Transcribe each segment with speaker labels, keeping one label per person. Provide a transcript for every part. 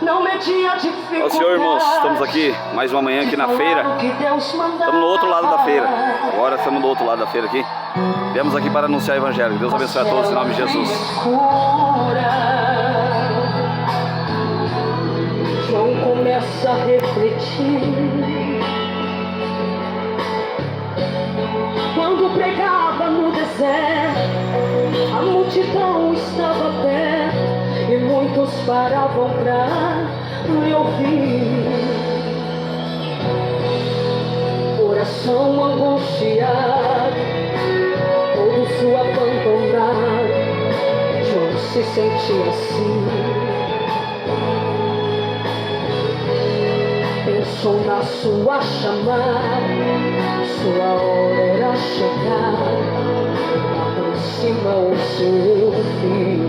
Speaker 1: Ó Senhor, irmãos, estamos aqui mais uma manhã aqui na feira. Estamos no outro lado da feira. Agora estamos do outro lado da feira aqui. Viemos aqui para anunciar o Evangelho. Deus abençoe a todos em nome de Jesus.
Speaker 2: João começa a refletir. Quando pregava no deserto, a multidão estava perto e muitos paravam para lhe ouvir. Coração angustiado, todos o abandonaram. João se sentia assim. Pensou na sua chamada, sua hora era chegar. Aproxima o seu fim.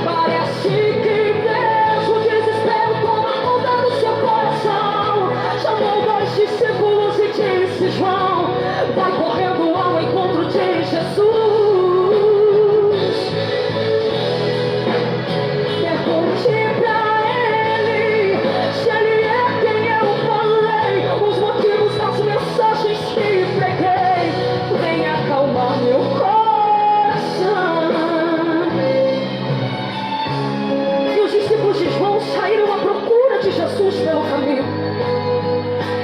Speaker 2: Parece que Deus, o desespero toma conta do seu coração. Chamou 2 discípulos e disse: João, vai correndo ao encontro de Jesus. Pergunte pra ele se ele é quem eu falei, os motivos das mensagens que preguei. Vem acalmar meu coração. E os discípulos de João saíram à procura de Jesus pelo caminho.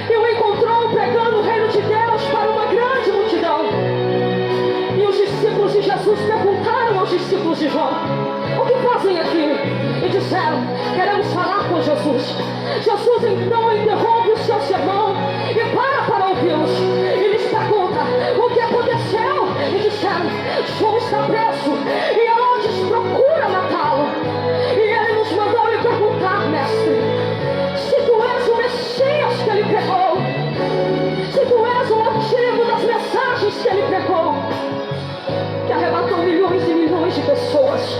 Speaker 2: E o encontrou pregando o reino de Deus para uma grande multidão. E os discípulos de Jesus perguntaram aos discípulos de João: o que fazem aqui? E disseram: queremos falar com Jesus. Jesus então interrompe o seu sermão e para ouvi-los. E lhes pergunta: o que aconteceu? E disseram: João está preso e Herodes procura matá-lo. E ele nos mandou lhe perguntar, mestre, se tu és o Messias que ele pregou, se tu és o motivo das mensagens que ele pregou, que arrebatou milhões e milhões de pessoas,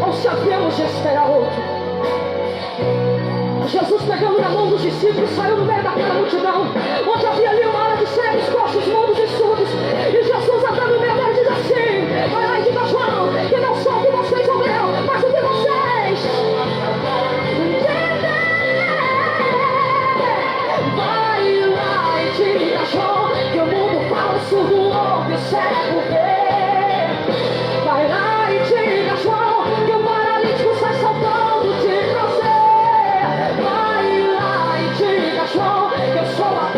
Speaker 2: ou se havemos de esperar outro. Jesus, pegando na mão dos discípulos, saiu no meio daquela multidão, onde havia ali uma área de cegos, coxos, mudos e surdos. E Jesus, andando no meio deles, diz assim: vai lá e diga a João que não só o que vocês ouviram, mas o que vocês entendem. Vai lá e diga a João que o mundo fala, o surdo ouve, o cego vê. Vai lá e diga a João que o paralítico sai saltando de prazer. Vai lá e diga a João que eu sou a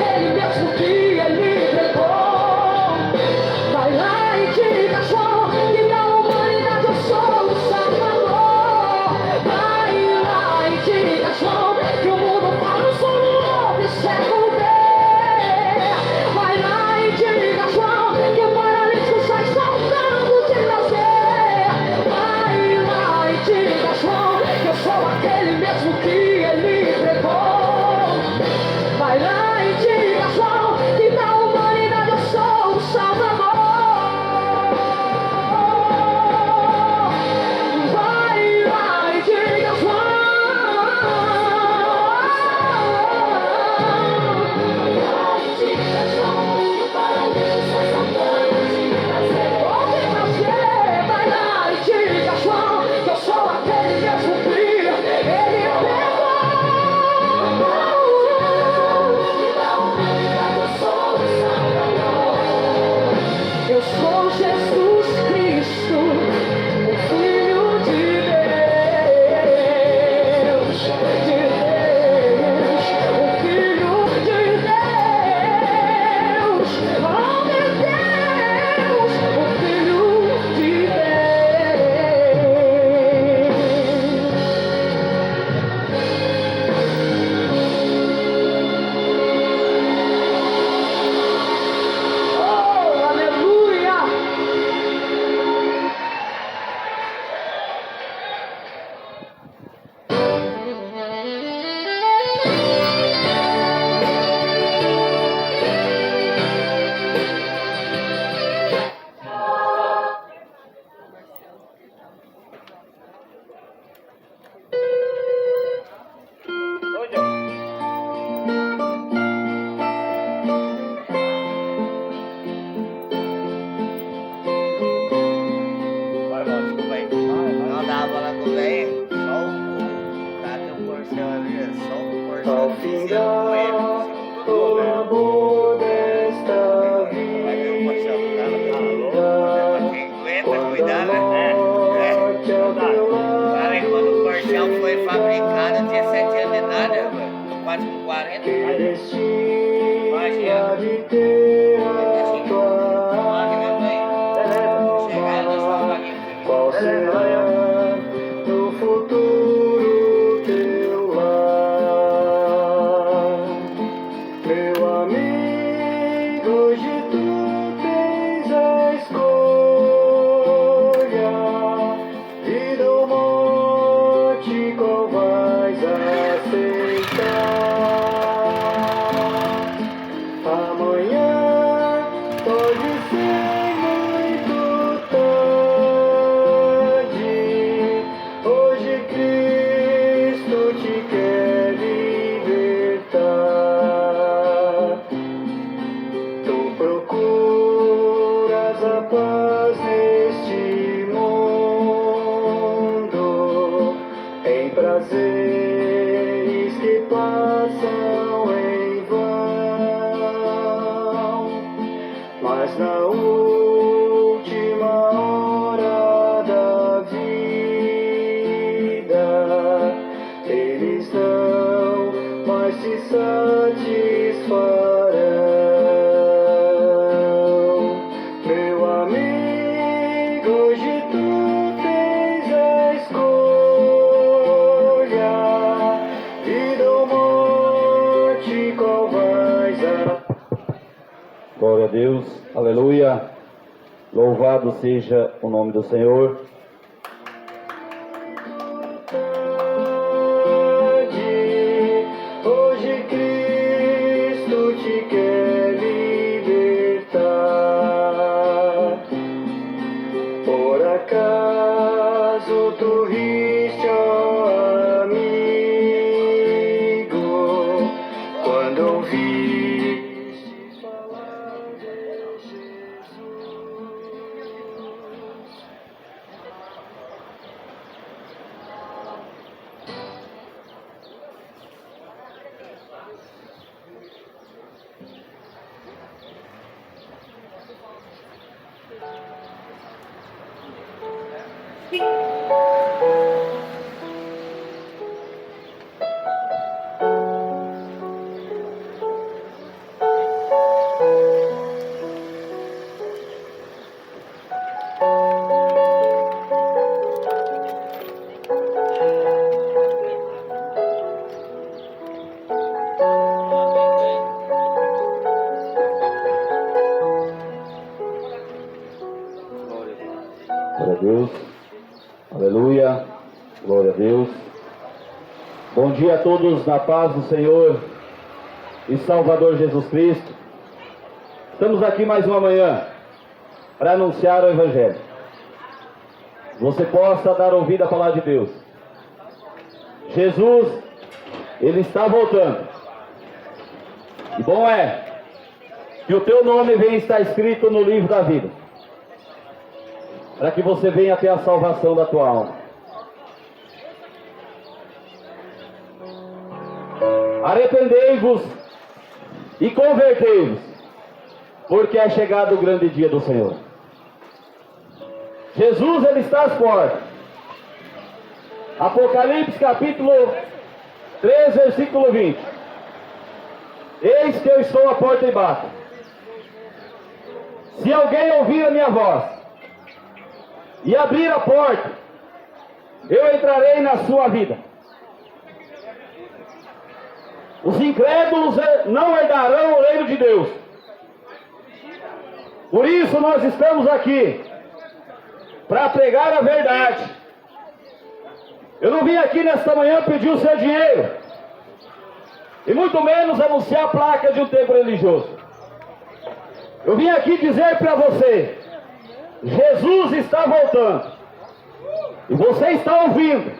Speaker 3: o amor desta vida. Quando a morte ao teu lado
Speaker 4: Quando o Corcel foi fabricado, tinha 7 anos de nada, quase com 40.
Speaker 3: que destino há de ter a tua qual será no futuro teu lar? Meu amigo, hoje tu tens a escolha, vida ou morte, qual vais aceitar? Amanhã pode ser muito tarde. Hoje Cristo te quer libertar. Tu procuras a paz neste mundo, em prazeres que passam em vão, mas na última hora da vida eles não mais se satisfarão. Meu amigo, hoje tu tens a escolha, vida ou morte, qual vais a...
Speaker 5: Glória a Deus, aleluia, louvado seja o nome do Senhor.
Speaker 3: Hoje Cristo te quer libertar. Por acaso tu riste, ó amigo, quando ouvistes falar de Jesus?
Speaker 5: Glória a Deus, aleluia, glória a Deus. Bom dia a todos na paz do Senhor e Salvador Jesus Cristo. Estamos aqui mais uma manhã para anunciar o Evangelho. Você possa dar ouvido à palavra de Deus. Jesus, Ele está voltando. E bom é que o teu nome venha estar escrito no livro da vida, para que você venha ter a salvação da tua alma. Arrependei-vos e convertei-vos, porque é chegado o grande dia do Senhor. Jesus, Ele está às portas. Apocalipse capítulo 3, versículo 20. Eis que eu estou à porta e bato. Se alguém ouvir a minha voz e abrir a porta, eu entrarei na sua vida. Os incrédulos não herdarão o reino de Deus. Por isso nós estamos aqui, para pregar a verdade. Eu não vim aqui nesta manhã pedir o seu dinheiro, e muito menos anunciar a placa de um templo religioso. Eu vim aqui dizer para você: Jesus está voltando. E você está ouvindo.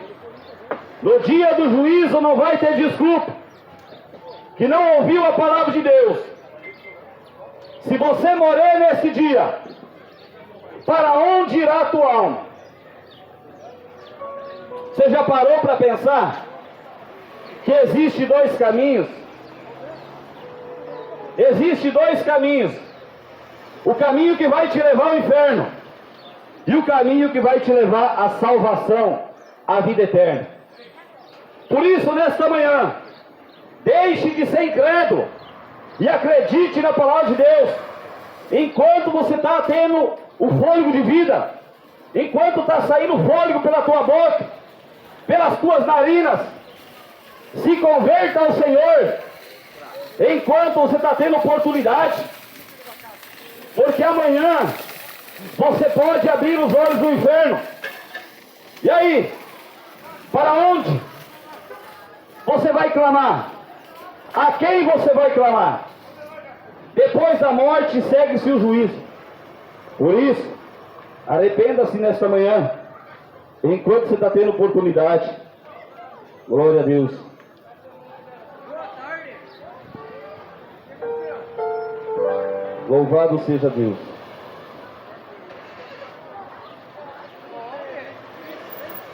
Speaker 5: No dia do juízo não vai ter desculpa que não ouviu a palavra de Deus. Se você morrer nesse dia, para onde irá a tua alma? Você já parou para pensar que existe dois caminhos Existem dois caminhos. O caminho que vai te levar ao inferno e o caminho que vai te levar à salvação, à vida eterna. Por isso, nesta manhã, deixe de ser incrédulo e acredite na palavra de Deus. Enquanto você está tendo o fôlego de vida, enquanto está saindo fôlego pela tua boca, pelas tuas narinas, se converta ao Senhor, enquanto você está tendo oportunidade, porque amanhã você pode abrir os olhos do inferno. E aí, para onde você vai clamar? A quem você vai clamar? Depois da morte segue-se o juízo. Por isso, arrependa-se nesta manhã, enquanto você está tendo oportunidade. Glória a Deus. Louvado seja Deus.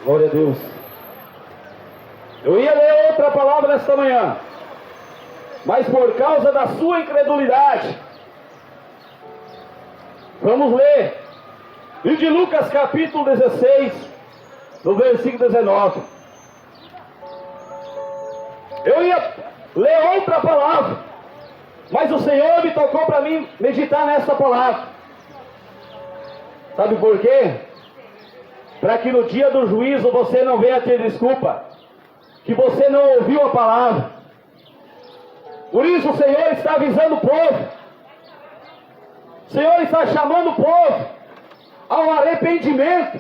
Speaker 5: Glória a Deus. Eu ia ler outra palavra nesta manhã, mas por causa da sua incredulidade, vamos ler livro de Lucas capítulo 16, no versículo 19. Eu ia ler outra palavra, mas o Senhor me tocou para mim meditar nessa palavra. Sabe por quê? Para que no dia do juízo você não venha ter desculpa que você não ouviu a palavra. Por isso o Senhor está avisando o povo. O Senhor está chamando o povo ao arrependimento.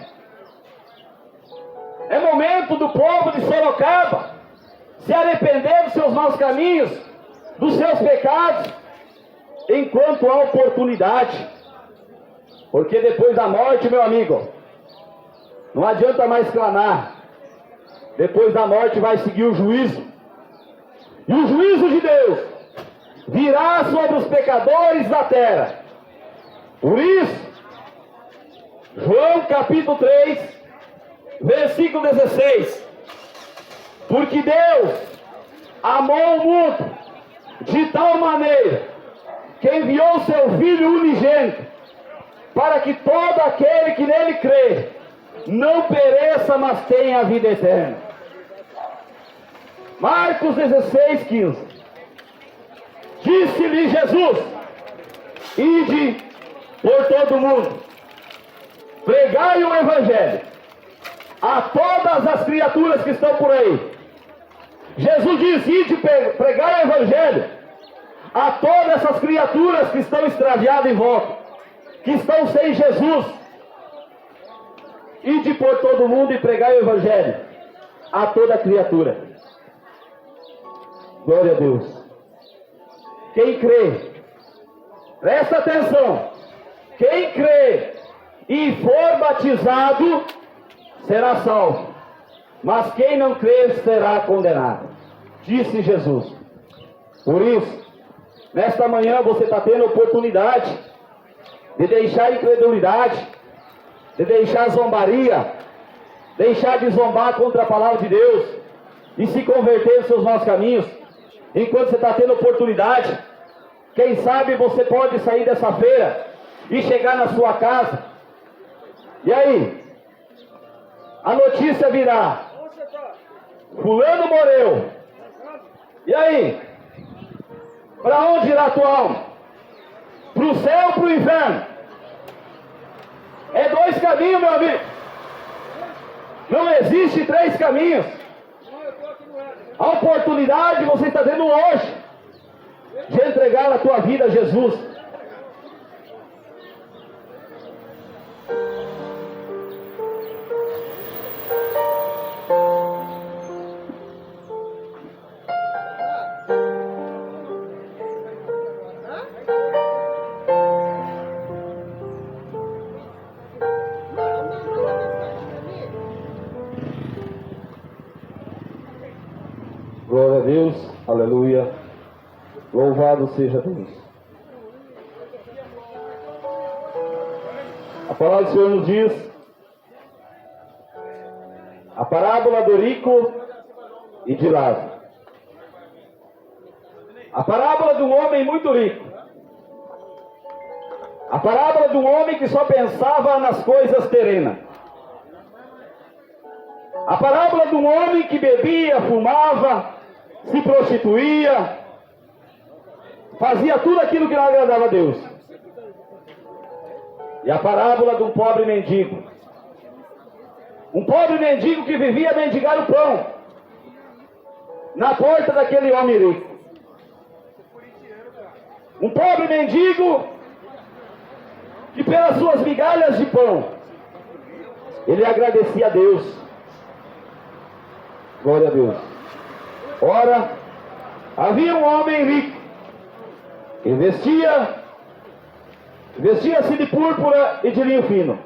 Speaker 5: É momento do povo de Sorocaba se arrepender dos seus maus caminhos, dos seus pecados, enquanto há oportunidade. Porque depois da morte, meu amigo, não adianta mais clamar. Depois da morte vai seguir o juízo. E o juízo de Deus virá sobre os pecadores da terra. Por isso, João capítulo 3, versículo 16. Porque Deus amou o mundo de tal maneira que enviou seu Filho unigênito, para que todo aquele que nele crê não pereça, mas tenha a vida eterna. Marcos 16, 15. Disse-lhe Jesus: ide por todo o mundo, pregai o evangelho a todas as criaturas que estão por aí. Jesus disse: ide pregai o evangelho a todas essas criaturas que estão extraviadas em volta, que estão sem Jesus. Ide por todo o mundo e pregai o evangelho a toda criatura. Glória a Deus. Quem crê, presta atenção, quem crê e for batizado será salvo, mas quem não crê será condenado, disse Jesus. Por isso, nesta manhã você está tendo oportunidade de deixar a incredulidade, de deixar a zombaria, deixar de zombar contra a palavra de Deus e se converter nos seus maus caminhos. Enquanto você está tendo oportunidade, quem sabe você pode sair dessa feira e chegar na sua casa. E aí, a notícia virá: fulano morreu. E aí, para onde irá a tua alma? Para o céu ou para o inferno? É dois caminhos, meu amigo. Não existe três caminhos. A oportunidade você está tendo hoje de entregar a tua vida a Jesus. Glória a Deus, aleluia, louvado seja Deus. A palavra do Senhor nos diz, a parábola do rico e de Lázaro. A parábola de um homem muito rico. A parábola de um homem que só pensava nas coisas terrenas. A parábola de um homem que bebia, fumava, se prostituía, fazia tudo aquilo que não agradava a Deus. E a parábola de um pobre mendigo. Um pobre mendigo que vivia a mendigar o pão na porta daquele homem rico. Um pobre mendigo que pelas suas migalhas de pão ele agradecia a Deus. Glória a Deus. Ora, havia um homem rico que vestia-se de púrpura e de linho fino,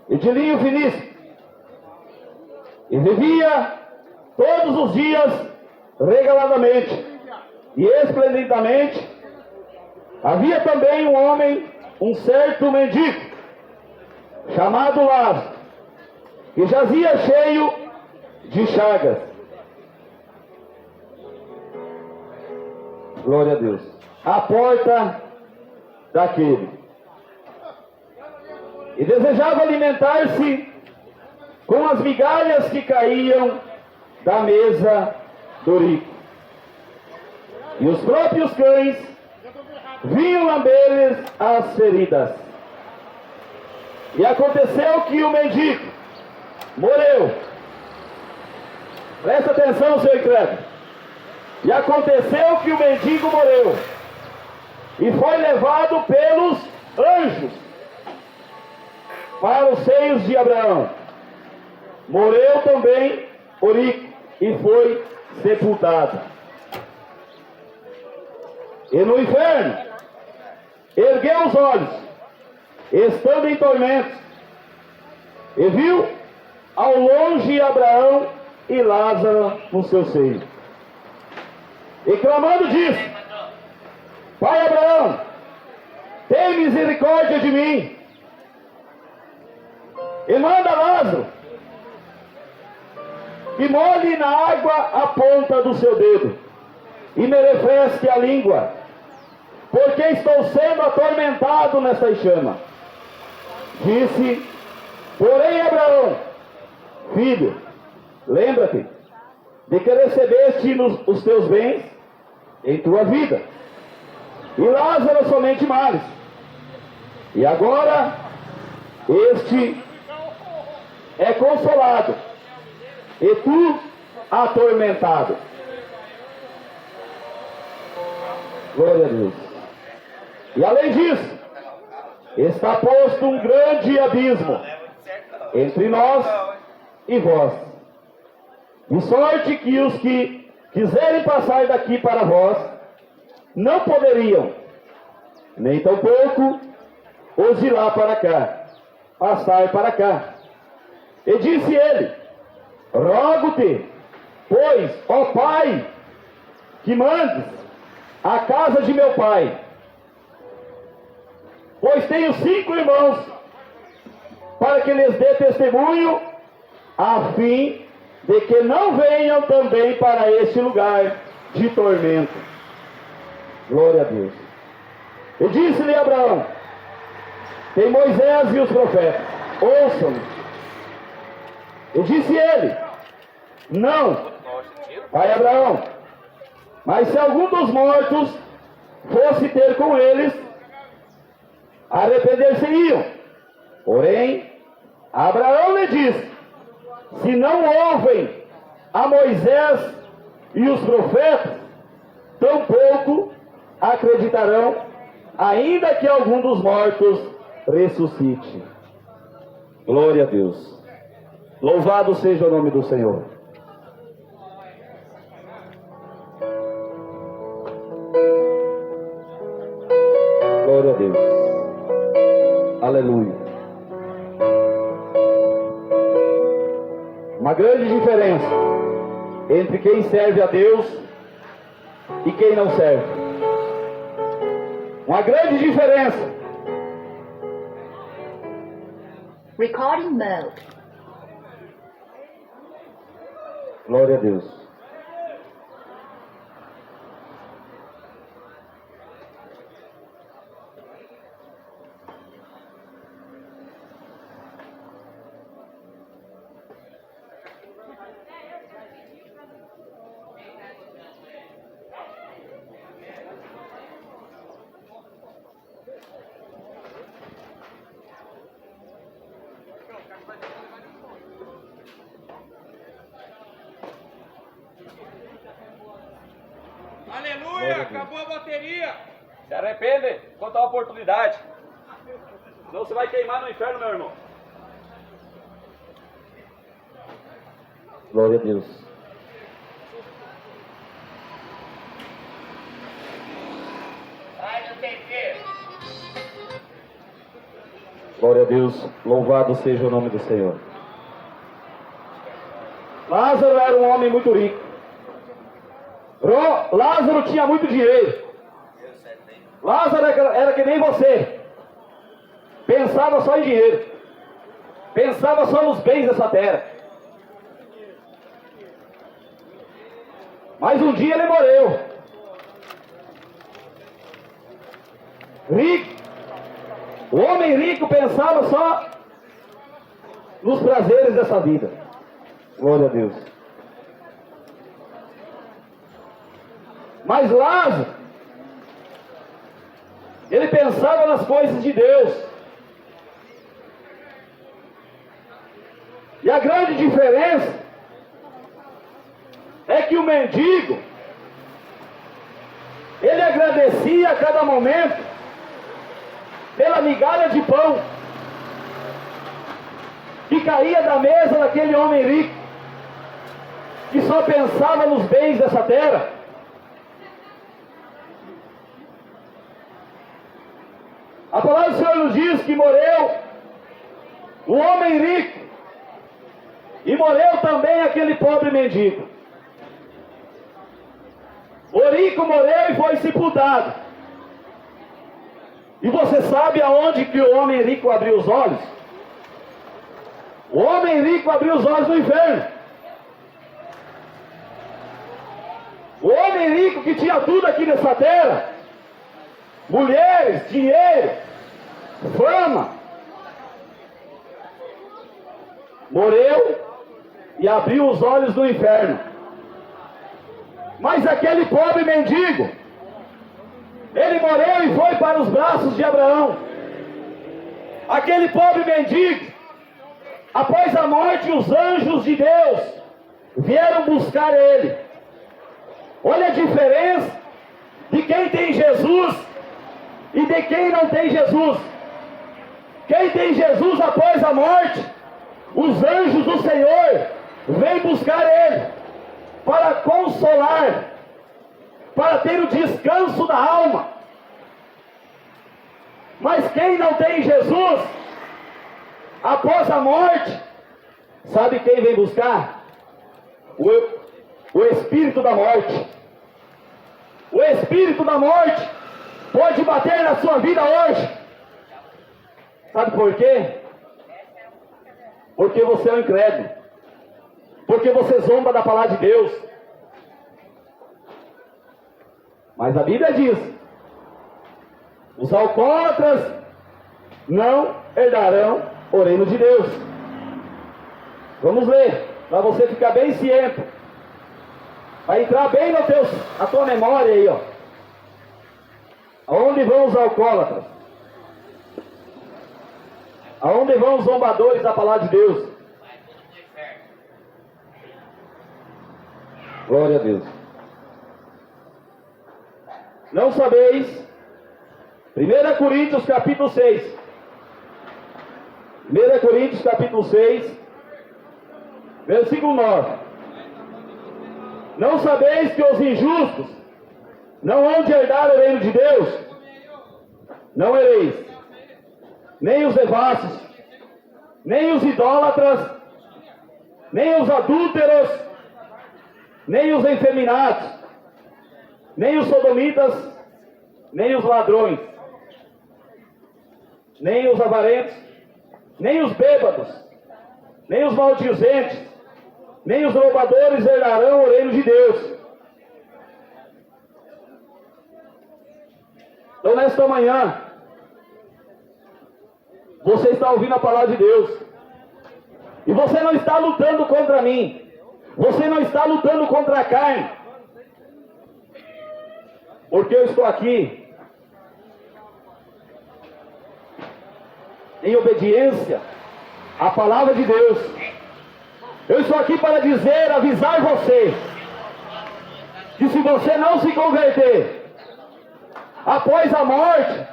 Speaker 5: e de linho finíssimo, e vivia todos os dias regaladamente e esplendidamente. Havia também um homem, um certo mendigo, chamado Lázaro, que jazia cheio de chagas. Glória a Deus. À porta daquele. E desejava alimentar-se com as migalhas que caíam da mesa do rico. E os próprios cães vinham lamber-lhes as feridas. E aconteceu que o mendigo morreu. Presta atenção, seu incrédulo. E aconteceu que o mendigo morreu e foi levado pelos anjos para os seios de Abraão. Morreu também o rico e foi sepultado. E no inferno ergueu os olhos, estando em tormentos, e viu ao longe Abraão e Lázaro no seu seio. E clamando disse: Pai Abraão, tem misericórdia de mim, e manda Lázaro que molhe na água a ponta do seu dedo e me refresque a língua, porque estou sendo atormentado nesta chama. Disse, porém, Abraão: Filho, lembra-te de que recebeste os teus bens em tua vida, e Lázaro somente males. E agora este é consolado, e tu atormentado. Glória a Deus. E além disso, está posto um grande abismo entre nós e vós, de sorte que os que quiserem passar daqui para vós não poderiam, nem tampouco os de lá para cá passar para cá. E disse ele: Rogo-te, pois, ó Pai, que mandes a casa de meu pai, pois tenho 5 irmãos, para que lhes dê testemunho, a fim de que não venham também para este lugar de tormento. Glória a Deus. E disse-lhe Abraão: Tem Moisés e os profetas, ouçam-nos. E disse ele: Não, pai Abraão, mas se algum dos mortos fosse ter com eles, arrepender-se-iam. Porém, Abraão lhe disse: Se não ouvem a Moisés e os profetas, tampouco acreditarão, ainda que algum dos mortos ressuscite. Glória a Deus. Louvado seja o nome do Senhor. Glória a Deus. Aleluia. Uma grande diferença entre quem serve a Deus e quem não serve. Uma grande diferença.
Speaker 6: Recording mode.
Speaker 5: Glória a Deus.
Speaker 3: Acabou a bateria.
Speaker 1: Se arrepende quanto à oportunidade. Senão você vai queimar no inferno, meu irmão.
Speaker 5: Glória a Deus.
Speaker 4: Sai do TV.
Speaker 5: Glória a Deus. Louvado seja o nome do Senhor. Lázaro era um homem muito rico. Lázaro tinha muito dinheiro. Lázaro era que nem você. Pensava só em dinheiro. Pensava só nos bens dessa terra. Mas um dia ele morreu. Rico. O homem rico pensava só nos prazeres dessa vida. Glória a Deus. Mas Lázaro, ele pensava nas coisas de Deus. E a grande diferença é que o mendigo, ele agradecia a cada momento pela migalha de pão que caía da mesa daquele homem rico, que só pensava nos bens dessa terra. A palavra do Senhor nos diz que morreu o homem rico e morreu também aquele pobre mendigo. O rico morreu e foi sepultado. E você sabe aonde que o homem rico abriu os olhos? O homem rico abriu os olhos no inferno. O homem rico que tinha tudo aqui nessa terra, mulheres, dinheiro, fama, morreu e abriu os olhos no inferno. Mas aquele pobre mendigo, ele morreu e foi para os braços de Abraão. Aquele pobre mendigo, após a morte, os anjos de Deus vieram buscar ele. Olha a diferença de quem tem Jesus e de quem não tem Jesus. Quem tem Jesus após a morte, os anjos do Senhor vêm buscar ele para consolar, para ter o descanso da alma. Mas quem não tem Jesus, após a morte, sabe quem vem buscar? O espírito da morte. O espírito da morte pode bater na sua vida hoje. Sabe por quê? Porque você é um incrédulo. Porque você zomba da palavra de Deus. Mas a Bíblia diz: os alcoólatras não herdarão o reino de Deus. Vamos ler, para você ficar bem ciente. Vai entrar bem na tua memória aí, ó. Aonde vão os alcoólatras? Aonde vão os zombadores da palavra de Deus? Glória a Deus. Não sabeis? 1 Coríntios capítulo 6. 1 Coríntios capítulo 6, versículo 9. Não sabeis que os injustos não hão de herdar o reino de Deus? Não ereis, nem os devassos, nem os idólatras, nem os adúlteros, nem os efeminados, nem os sodomitas, nem os ladrões, nem os avarentos, nem os bêbados, nem os maldizentes, nem os roubadores herdarão o reino de Deus. Então nesta manhã, você está ouvindo a palavra de Deus, e você não está lutando contra mim, você não está lutando contra a carne, porque eu estou aqui em obediência à palavra de Deus. Eu estou aqui para dizer, avisar você, que se você não se converter, após a morte,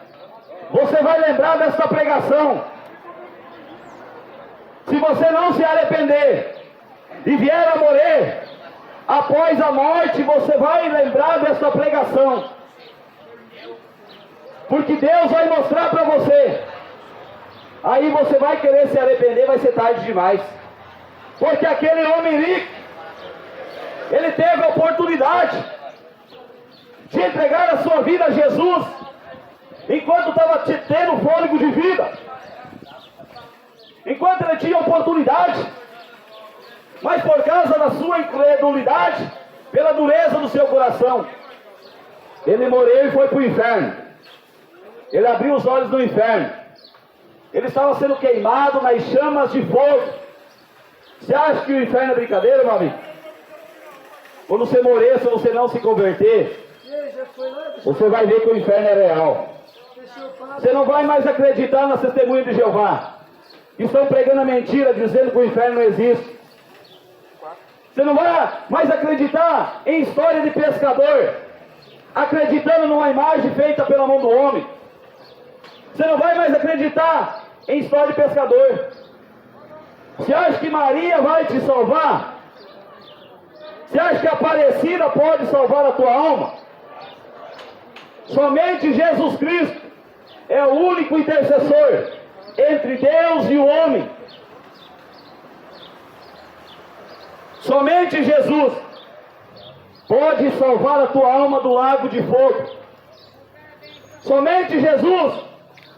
Speaker 5: você vai lembrar desta pregação. Se você não se arrepender e vier a morrer, após a morte, você vai lembrar desta pregação. Porque Deus vai mostrar para você. Aí você vai querer se arrepender, vai ser tarde demais. Porque aquele homem rico, ele teve a oportunidade de entregar a sua vida a Jesus, enquanto estava tendo fôlego de vida, enquanto ele tinha oportunidade, mas por causa da sua incredulidade, pela dureza do seu coração, ele morreu e foi para o inferno. Ele abriu os olhos no inferno. Ele estava sendo queimado nas chamas de fogo. Você acha que o inferno é brincadeira, meu amigo? Quando você morrer, se você não se converter, você vai ver que o inferno é real. Você não vai mais acreditar nas testemunhas de Jeová, que estão pregando a mentira, dizendo que o inferno não existe. Você não vai mais acreditar em história de pescador, acreditando numa imagem feita pela mão do homem. Você não vai mais acreditar em história de pescador. Você acha que Maria vai te salvar? Você acha que a Aparecida pode salvar a tua alma? Somente Jesus Cristo é o único intercessor entre Deus e o homem. Somente Jesus pode salvar a tua alma do lago de fogo. Somente Jesus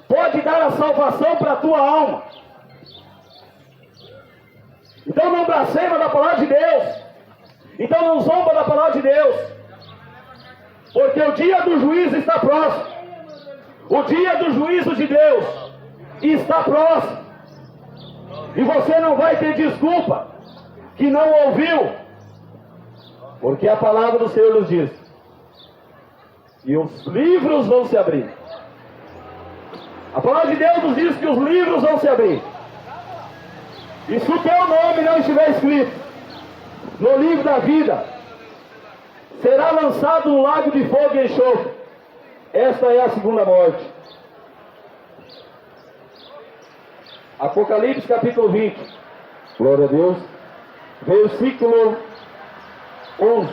Speaker 5: pode dar a salvação para a tua alma. Então não blasfema da palavra de Deus. Então não zomba da palavra de Deus. Porque o dia do juízo está próximo. O dia do juízo de Deus está próximo. E você não vai ter desculpa que não ouviu. Porque a palavra do Senhor nos diz: e os livros vão se abrir. A palavra de Deus nos diz que os livros vão se abrir. E se o teu nome não estiver escrito no livro da vida, será lançado no lago de fogo e enxofre. Esta é a segunda morte. Apocalipse capítulo 20. Glória a Deus. Versículo 11.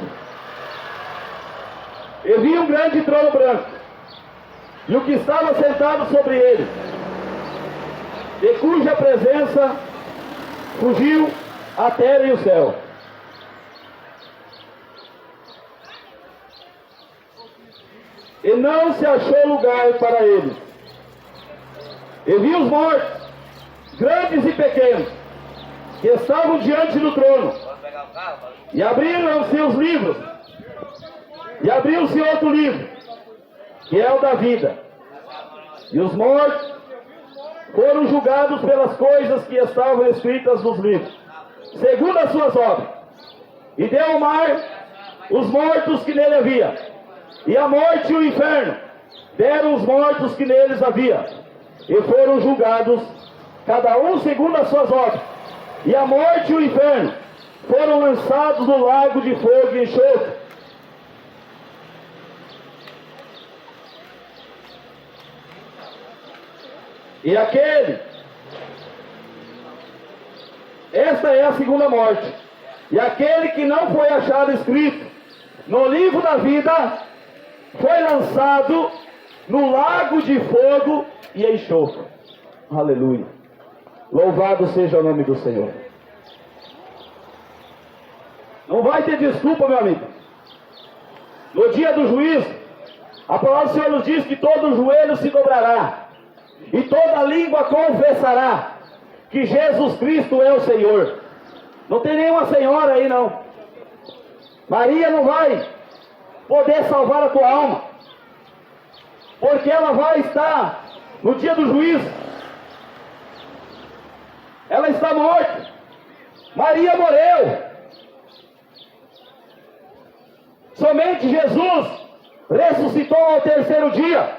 Speaker 5: Eu vi um grande trono branco, e o que estava sentado sobre ele, de cuja presença fugiu a terra e o céu. E não se achou lugar para eles. E vi os mortos, grandes e pequenos, que estavam diante do trono, e abriram-se os livros, e abriu-se outro livro, que é o da vida. E os mortos foram julgados pelas coisas que estavam escritas nos livros, segundo as suas obras. E deu ao mar os mortos que nele havia, e a morte e o inferno deram os mortos que neles havia, e foram julgados, cada um segundo as suas obras. E a morte e o inferno foram lançados no lago de fogo e enxofre. E esta é a segunda morte. E aquele que não foi achado escrito no livro da vida foi lançado no lago de fogo e enxofre. Aleluia. Louvado seja o nome do Senhor. Não vai ter desculpa, meu amigo. No dia do juízo, a palavra do Senhor nos diz que todo joelho se dobrará e toda língua confessará que Jesus Cristo é o Senhor. Não tem nenhuma senhora aí, não. Maria não vai poder salvar a tua alma, porque ela vai estar no dia do juízo. Ela está morta. Maria morreu. Somente Jesus ressuscitou ao terceiro dia,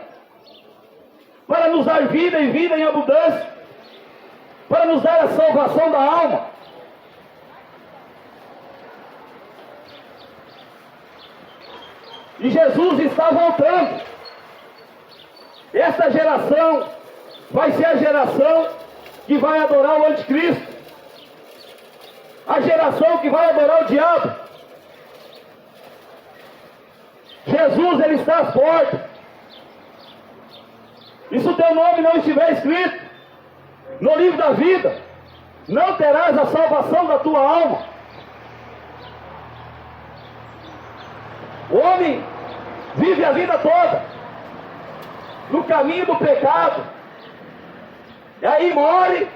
Speaker 5: para nos dar vida e vida em abundância, para nos dar a salvação da alma. E Jesus está voltando. Esta geração vai ser a geração que vai adorar o anticristo. A geração que vai adorar o diabo. Jesus, ele está às portas. E se o teu nome não estiver escrito no livro da vida, não terás a salvação da tua alma. O homem vive a vida toda no caminho do pecado, e aí morre,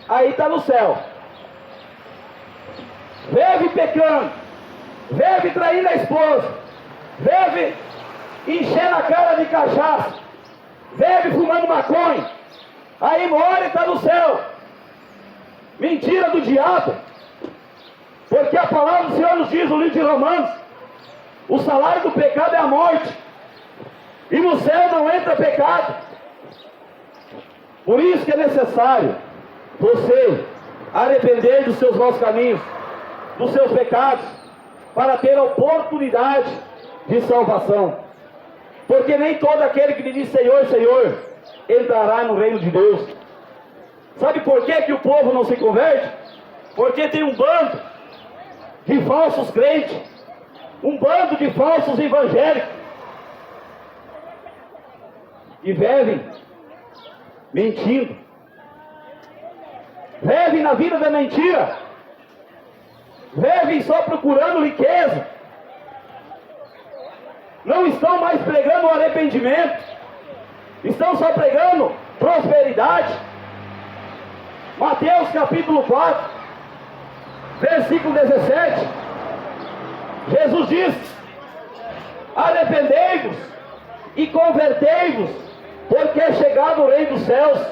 Speaker 5: aí está no céu. Vive pecando, vive traindo a esposa, vive enchendo a cara de cachaça, vive fumando maconha, aí morre e está no céu. Mentira do diabo, porque a palavra do Senhor nos diz no livro de Romanos: o salário do pecado é a morte, e no céu não entra pecado. Por isso que é necessário você arrepender dos seus maus caminhos, dos seus pecados, para ter a oportunidade de salvação. Porque nem todo aquele que lhe diz Senhor, Senhor, entrará no reino de Deus. Sabe por que o povo não se converte? Porque tem um bando de falsos crentes, um bando de falsos evangélicos, que vivem mentindo, vivem na vida da mentira, vivem só procurando riqueza, não estão mais pregando o arrependimento, estão só pregando prosperidade. Mateus capítulo 4, versículo 17, Jesus diz: arrependei-vos e convertei-vos, porque é chegado o reino dos céus.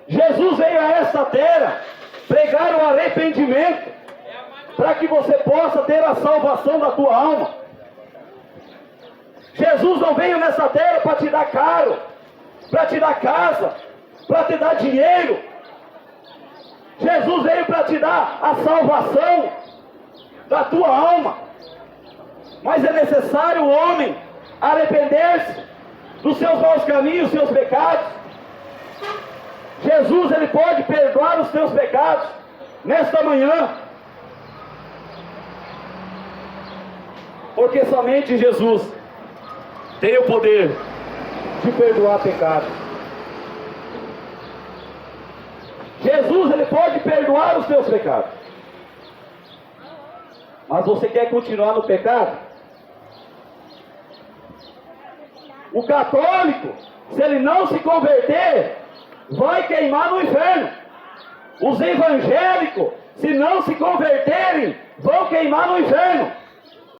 Speaker 5: Jesus veio a esta terra pregar o arrependimento, para que você possa ter a salvação da tua alma. Jesus não veio nessa terra para te dar carro, para te dar casa, para te dar dinheiro. Jesus veio para te dar a salvação da tua alma. Mas é necessário o homem arrepender-se dos seus maus caminhos, seus pecados. Jesus, ele pode perdoar os teus pecados nesta manhã, porque somente Jesus tem o poder de perdoar pecados. Jesus, ele pode perdoar os teus pecados. Mas você quer continuar no pecado? O católico, se ele não se converter, vai queimar no inferno. Os evangélicos, se não se converterem, vão queimar no inferno.